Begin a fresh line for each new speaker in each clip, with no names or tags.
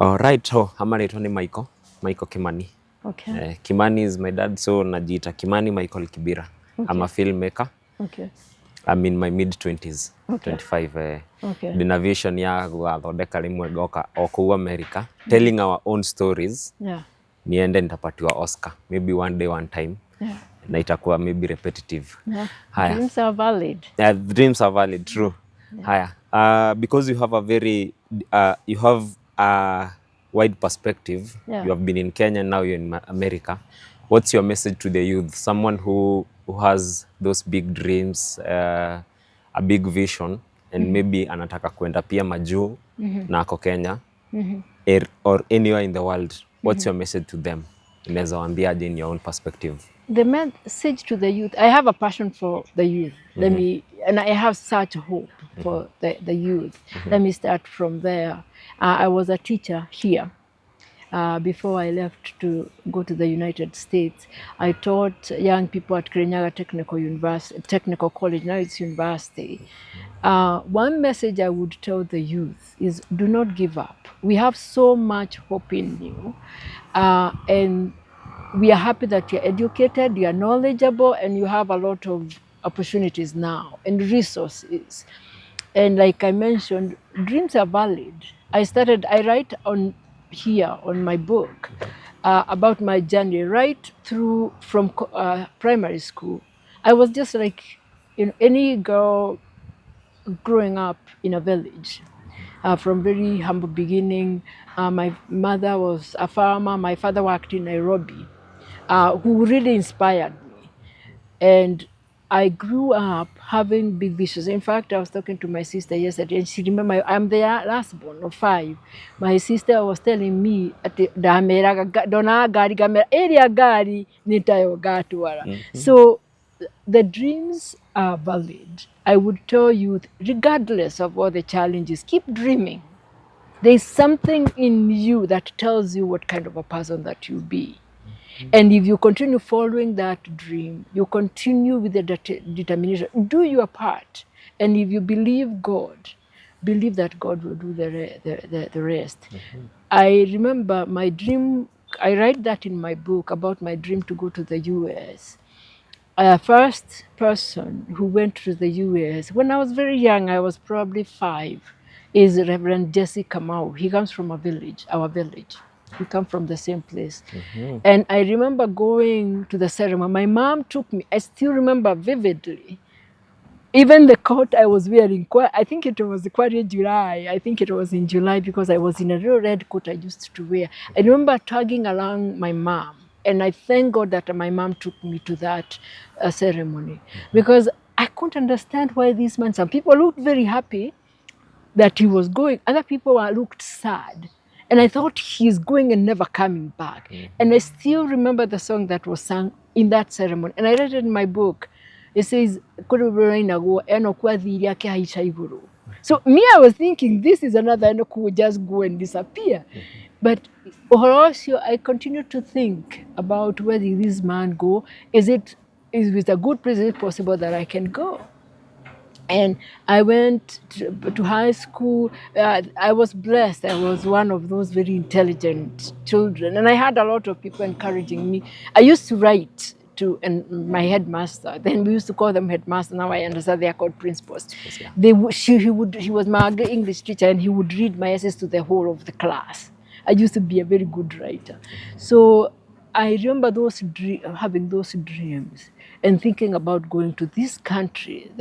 Alright, so ama naitwa ni Michael Kimani.
Okay.
Kimani is my dad, so najiita Kimani Michael Kibira.
Okay.
I'm a filmmaker.
Okay.
I'm in my mid-20s,
Okay.
25.
Okay.
Ndina vision ya gũgathondeka rimwe goka o kũu America, telling our own stories.
Yeah.
Niende nitapatiwa Oscar, maybe one day, one time.
Yeah.
Na itakuwa maybe repetitive.
Yeah.
Haya.
Dreams are valid.
Yeah, dreams are valid, true.
Yeah.
Haya. Because you have a very, you have a wide perspective.
Yeah.
You have been in Kenya, now you're in America. What's your message to the youth? Someone who has those big dreams, a big vision, and maybe anataka kwenda pia majuu na ako Kenya, or anywhere in the world. What's your message to them? Unaweza waambiaje in your own perspective?
The message to the youth, I have a passion for the youth. And I have such hope for the youth. Let me start from there. I was a teacher here. Before I left to go to the United States, I taught young people at Kirinyaga Technical College, now it's university. One message I would tell the youth is do not give up. We have so much hope in you. And we are happy that you're educated, you are knowledgeable, and you have a lot of opportunities now and resources. And like I mentioned, dreams are valid. I write on here on my book about my journey right through from primary school. I was just like any girl growing up in a village. From very humble beginning. My mother was a farmer, my father worked in Nairobi, who really inspired me. And I grew up having big visions. In fact, I was talking to my sister yesterday, and she remembered I'm the last born of 5. My sister was telling me, So the dreams are valid. I would tell you, regardless of all the challenges, keep dreaming. There's something in you that tells you what kind of a person that you'll be. And if you continue following that dream, you continue with the determination, do your part. And if you believe God, believe that God will do the rest. I remember my dream, I write that in my book about my dream to go to the US. First person who went to the US, when I was very young, I was probably 5, is Reverend Jesse Kamau. He comes from our village. We come from the same place. And I remember going to the ceremony. My mom took me, I still remember vividly. Even the coat I was wearing, I think it was quite July. I think it was in July because I was in a real red coat I used to wear. I remember tagging along my mom. And I thank God that my mom took me to that ceremony. Because I couldn't understand why this man, some people looked very happy that he was going. Other people looked sad. And I thought he's going and never coming back. And I still remember the song that was sung in that ceremony. And I read it in my book. It says, so me, I was thinking this is another Enoch who will just go and disappear. But also, I continued to think about where did this man go? Is it a good place? Is it possible that I can go? And I went to high school. I was blessed. I was one of those very intelligent children. And I had a lot of people encouraging me. I used to write to my headmaster. Then we used to call them headmaster. Now I understand they are called principals. He was my English teacher, and he would read my essays to the whole of the class. I used to be a very good writer. So I remember having those dreams and thinking about going to this country,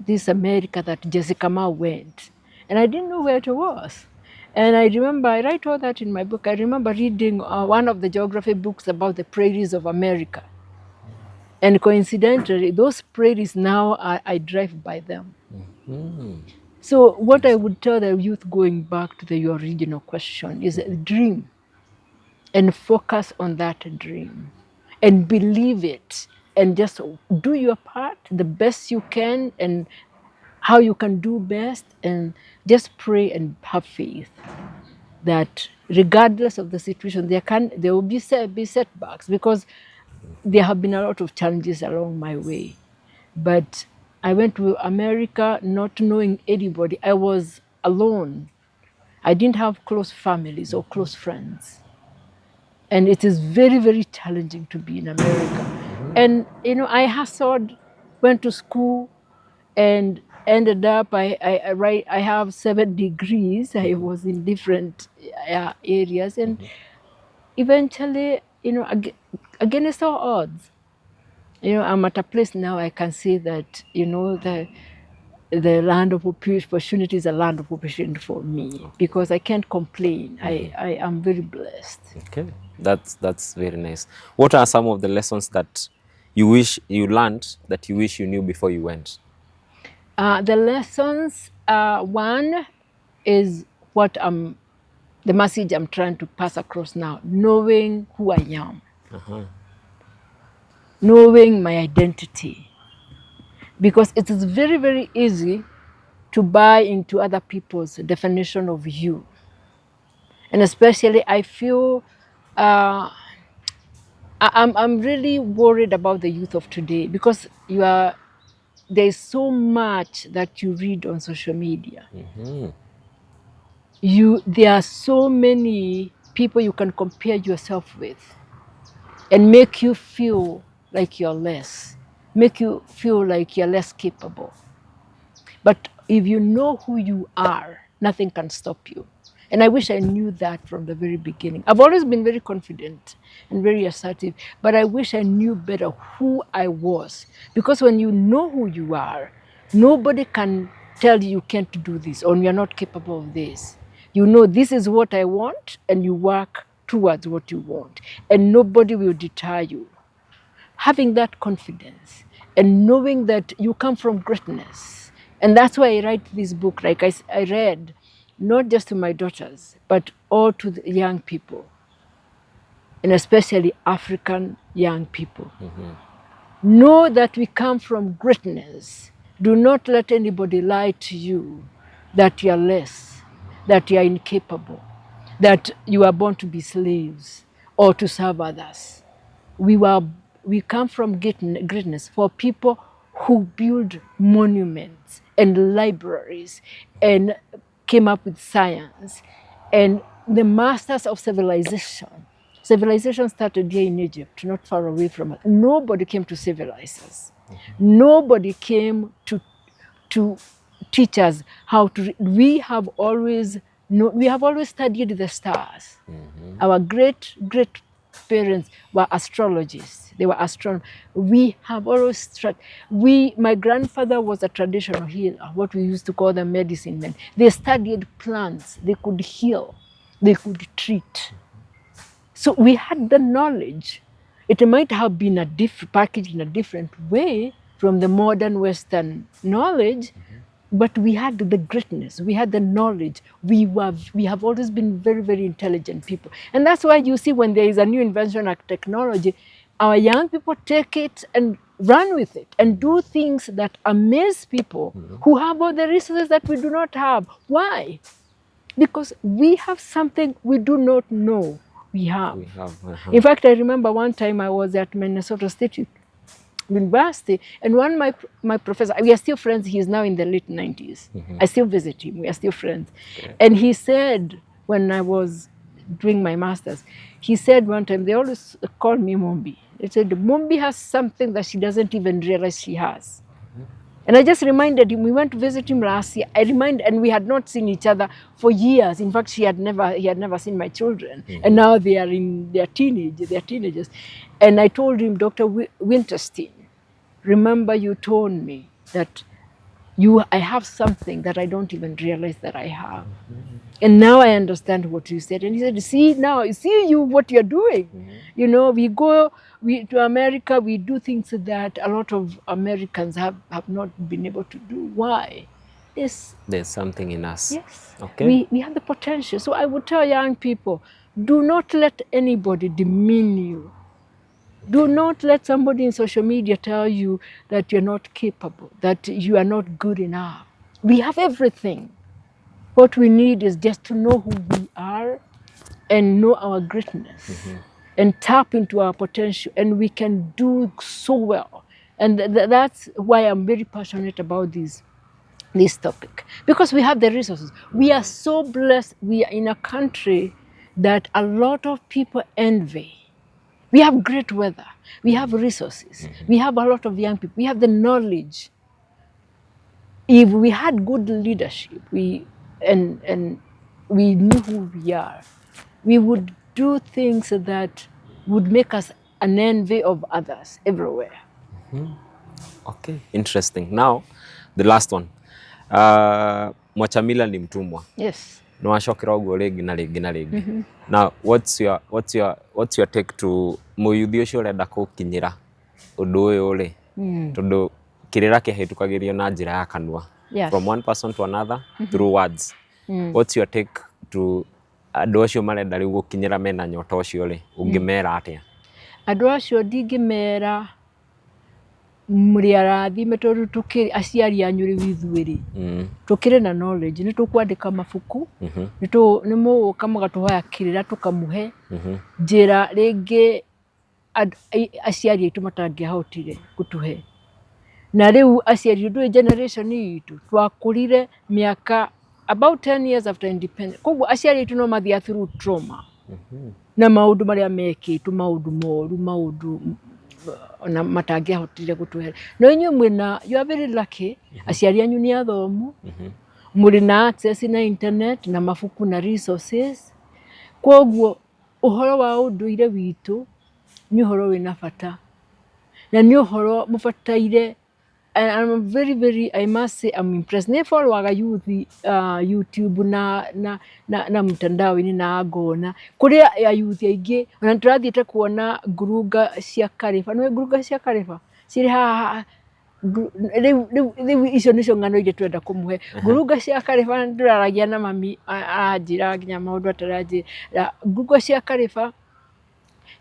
this America that Jessica Ma went. And I didn't know where it was. And I remember, I write all that in my book. I remember reading one of the geography books about the prairies of America. And coincidentally, those prairies now, I drive by them. So what I would tell the youth, going back to your original question, is dream and focus on that dream and believe it and just do your part the best you can and how you can do best, and just pray and have faith that regardless of the situation, there will be setbacks, because there have been a lot of challenges along my way. But I went to America not knowing anybody. I was alone. I didn't have close families or close friends. And it is very, very challenging to be in America. And, I hustled, went to school, and ended up, I have 7 degrees. I was in different areas. And eventually, against all odds, I'm at a place now I can say that, the land of opportunity is a land of opportunity for me, because I can't complain. I am very blessed.
Okay, that's very nice. What are some of the lessons that you wish you learned that you wish you knew before you went?
The lessons, one is the message I'm trying to pass across now, knowing who I am, knowing my identity, because it is very, very easy to buy into other people's definition of you. And especially, I feel I'm really worried about the youth of today, because there's so much that you read on social media. There are so many people you can compare yourself with and make you feel like you're less, make you feel like you're less capable. But if you know who you are, nothing can stop you. And I wish I knew that from the very beginning. I've always been very confident and very assertive, but I wish I knew better who I was. Because when you know who you are, nobody can tell you can't do this or you're not capable of this. You know, this is what I want, and you work towards what you want, and nobody will deter you. Having that confidence and knowing that you come from greatness. And that's why I write this book. Like I read, not just to my daughters, but all to the young people, and especially African young people. Know that we come from greatness. Do not let anybody lie to you that you are less, that you are incapable, that you are born to be slaves or to serve others. We come from greatness for people who build monuments and libraries and came up with science, and the masters of civilization. Civilization started here in Egypt, not far away from us. Nobody came to civilize us. Nobody came to teach us how to read. We have always studied the stars. Our great parents were astrologists. They were astronomers. We have always my grandfather was a traditional healer, what we used to call the medicine men. They studied plants. They could heal. They could treat. So we had the knowledge. It might have been packaged in a different way from the modern Western knowledge, but we had the greatness, we had the knowledge. We have always been very, very intelligent people. And that's why you see when there is a new invention like technology, our young people take it and run with it and do things that amaze people who have all the resources that we do not have. Why? Because we have something we do not know we have. In fact, I remember one time I was at Minnesota State University, and one my professor, we are still friends, he is now in the late 90s. I still visit him, we are still friends. And he said, when I was doing my master's, he said one time, they always call me Mumbi. They said, Mumbi has something that she doesn't even realize she has. And I just reminded him, we went to visit him last year. And we had not seen each other for years. In fact, he had never seen my children. And now they are in they're teenagers. And I told him, Dr. Winterstein, remember you told me that I have something that I don't even realize that I have. And now I understand what you said. And he said, see what you're doing. You know, we go to America, we do things that a lot of Americans have not been able to do. Why? There's
something in us.
Yes.
Okay.
We have the potential. So I would tell young people, do not let anybody demean you. Do not let somebody in social media tell you that you're not capable, that you are not good enough. We have everything. What we need is just to know who we are and know our greatness and tap into our potential, and we can do so well. And that's why I'm very passionate about this this topic because we have the resources. We are so blessed. We are in a country that a lot of people envy. We have great weather. We have resources. We have a lot of young people. We have the knowledge. If we had good leadership, and we knew who we are, we would do things that would make us an envy of others everywhere.
Okay, interesting. Now, the last one. Mwachamila ni mtumwa.
Yes.
No wacokera uguo ringi na ringi na ringi. Now, what's your take to muyuthi ucio urenda kukinyira undu uyu ri? Tondu kirira kihitukagirio na njira ya kanua.
Yes.
From one person to another through words. What's your take to andu acio marenda riu gukinyira mena nyota ucio ri? Ungimera atia?
Andu acio ndingimera muri arathime tondu tukiri aciari anyu riu ithuiri tukiri na knowledge ni tukwandika mabuku ni muguka mugatuhoya kirira tukamuhe njira ringi aciari aitu matangihotire gutuhe. Na riu aciari andu generation itu twakurire miaka about 10 years after independence. Koguo aciari aitu no mathia through trauma na maundu maria mekitu, maundu moru, maundu na matangihotire gutuhe. No inyu mwina, you are very lucky. Aciari anyu ni athomu, muri na access na internet na mabuku na resources. Koguo uhoro wa unduire witu ni uhoro wina bata na ni uhoro mubataire. And I'm very, I must say, I'm impressed. Ne followaga youth YouTube na mtandao-ini na ngona kuria ya youth aingi ona turathiite kuona nguruga cia Kariba. No nguruga cia Kariba ciri haha riu icio nicio ng'ano iria twenda kumuhe. Nguruga cia Kariba nduraragia na mami anjira nginya maundu ataranjira. Nguruga cia Kariba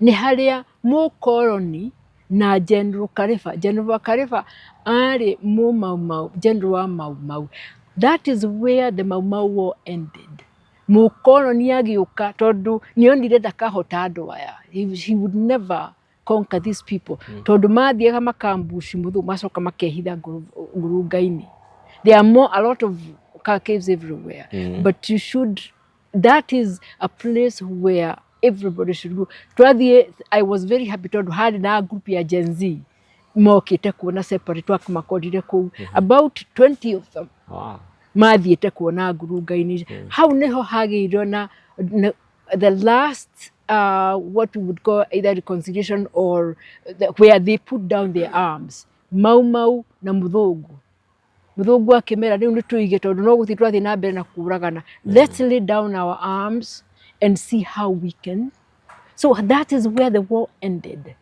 ni haria mukoloni na General Kariba. General Kariba ari mu Mau, General wa Mau. That is where the Mau war ended. Mukoloni agiuka tondu nionire ndakahota andu aya. He would never conquer these people. Tondu mathiaga makambushi muthu macoka makehitha ngurunga-ini. There are a lot of caves everywhere. But that is a place where everybody should go. I was very happy to have a group ya Gen Z. Mokite kuona separate work makodire ku about 20 of them. Wow. Mathiite kuona ngurunga-ini. Hau niho hagirwo na the last what we would call either reconciliation or where they put down their arms. Mau na Muthungu. Muthungu akimera riu nituige tondu no guthi twathi na mbere na kuragana. Let's lay down our arms and see how we can. So that is where the war ended.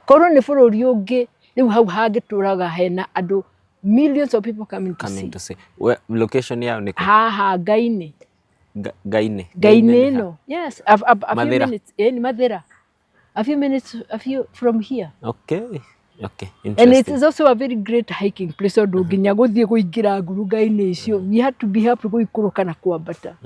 Korwo ni bururi ungi riu hau hangituraga hena andu millions of people coming to see.
Where location yao niko?
Haha Gaine.
Gaine
no. Yes, a few minutes. Ni Mathira. A few from here.
Okay. Interesting.
And it is also a very great hiking place. So nginya guthie kuingira ngurunga-ini icio. We had to be helped guikuruka na kuambata.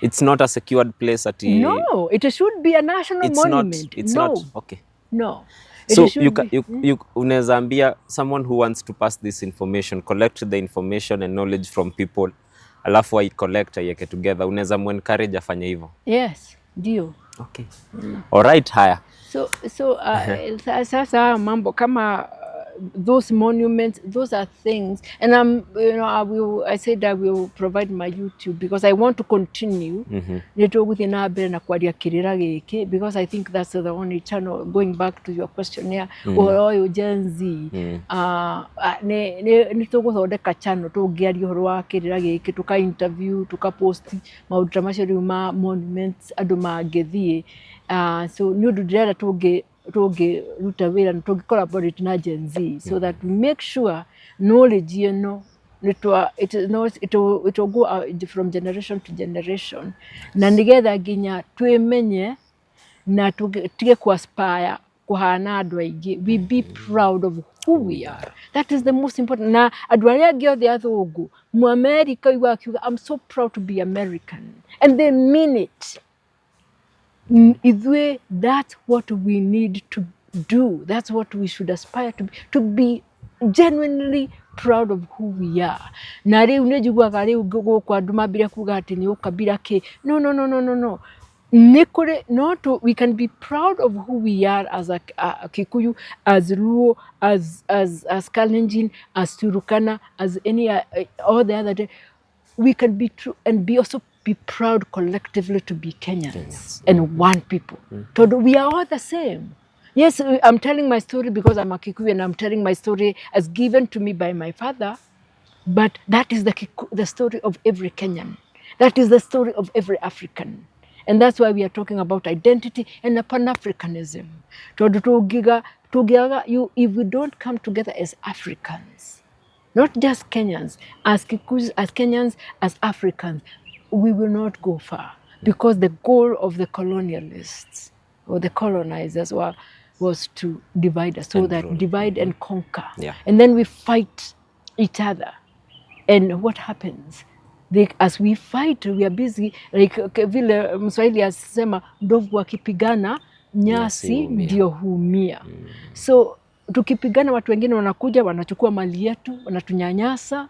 It's not a secured place at
No, it should be a national monument.
It's not. Okay.
No.
So you unaweza ambia someone who wants to pass this information, collect the information and knowledge from people, alafu I collect aiweke together, unaweza encourage afanye hivyo?
Yes, ndio.
Okay. All right, haya.
So sasa mambo kama those monuments, those are things, and I said I will provide my YouTube because I want to continue nituguthie na mbere na kwaria kirira giki because I think that's the only channel. Going back to your question here, uhoro uyu Gen Z ni tuguthondeka channel tungiaria uhoro wa kirira giki, tuka interview, tuka post maundu ta macio riu ma monuments andu mangithie. So ni undu ndirenda ruta wira na collaborate na Gen Z so that we make sure knowledge it will go from generation to generation na nigetha nginya twimenye na tige ku aspire kuhana andu aingi. We be proud of who we are. That is the most important. Na andu aria angi othe athungu mu America iwa akiuga I'm so proud to be American and they mean it. That's what we need to do. That's what we should aspire to be genuinely proud of who we are. Na riu nijiguaga riu guku andu mambire kuga ati ni ukabira ki. No. We can be proud of who we are as a Kikuyu, as Luo, as Kalenjin, as Turukana, as any all the other. We can be true and also be proud collectively to be Kenyans and one people. We are all the same. Yes, I'm telling my story because I'm a Kikuyu and I'm telling my story as given to me by my father, but that is the story of every Kenyan. That is the story of every African. And that's why we are talking about identity and Pan-Africanism. If we don't come together as Africans, not just Kenyans, as Kikuyus, as Kenyans, as Africans, we will not go far. Because the goal of the colonialists or the colonizers was to divide us, so that divide and conquer.
Yeah.
And then we fight each other. And what happens? As we fight, we are busy, like vile Mswahili asema, ndovu akipigana nyasi ndio huumia. So tukipigana, watu wengine wanakuja wanachukua mali yetu, wanatunyanyasa.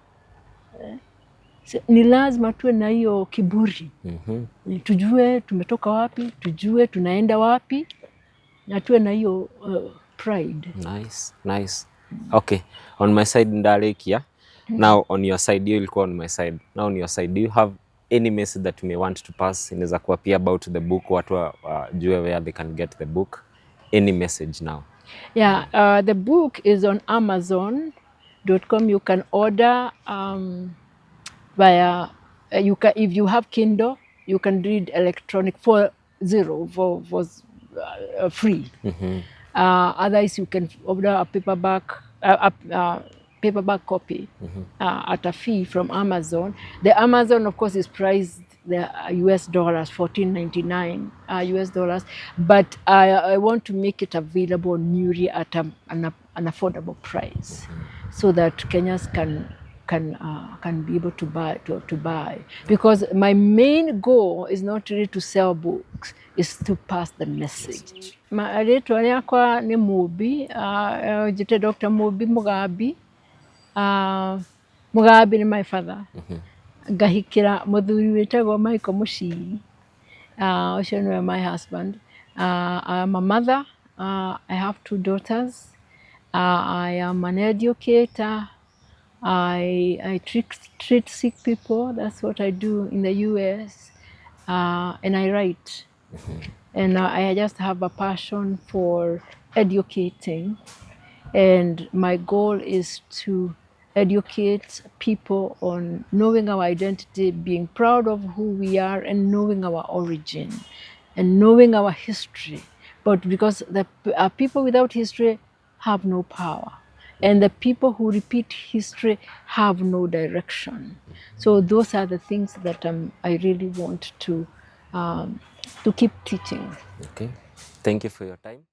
Ni lazima tuwe na hiyo kiburi. Tujue tumetoka wapi, tujue tunaenda wapi, na tuwe na hiyo pride.
Nice. Okay, on my side ndalekia. Now on your side, you ilikuwa on my side. Now on your side, do you have any message that you may want to pass? Inaweza kuwa pia about the book, watu wajue where they can get the book. Any message now?
Yeah, the book is on Amazon.com. You can order via if you have Kindle, you can read electronic for free. Otherwise, you can order a paperback copy at a fee from Amazon. The Amazon, of course, is priced the US dollars, $14.99 US dollars, but I want to make it available newly at an affordable price, so that Kenyans can be able to buy. Because my main goal is not really to sell books, is to pass the message. Rĩtwa rĩakwa nĩ Mumbi, njĩte Dr. Mumbi Mugambi. Mugambi nĩ my father. Ngahikĩra mũthuri wĩtagwo Michael Mũciri. Ũcio nĩwe my husband. I'm a mother. I have 2 daughters. I am an educator. I treat sick people. That's what I do in the US. And I write. And I just have a passion for educating. And my goal is to educate people on knowing our identity, being proud of who we are, and knowing our origin, and knowing our history. But because the people without history have no power, and the people who repeat history have no direction. So those are the things that I really want to keep teaching.
Okay. Thank you for your time.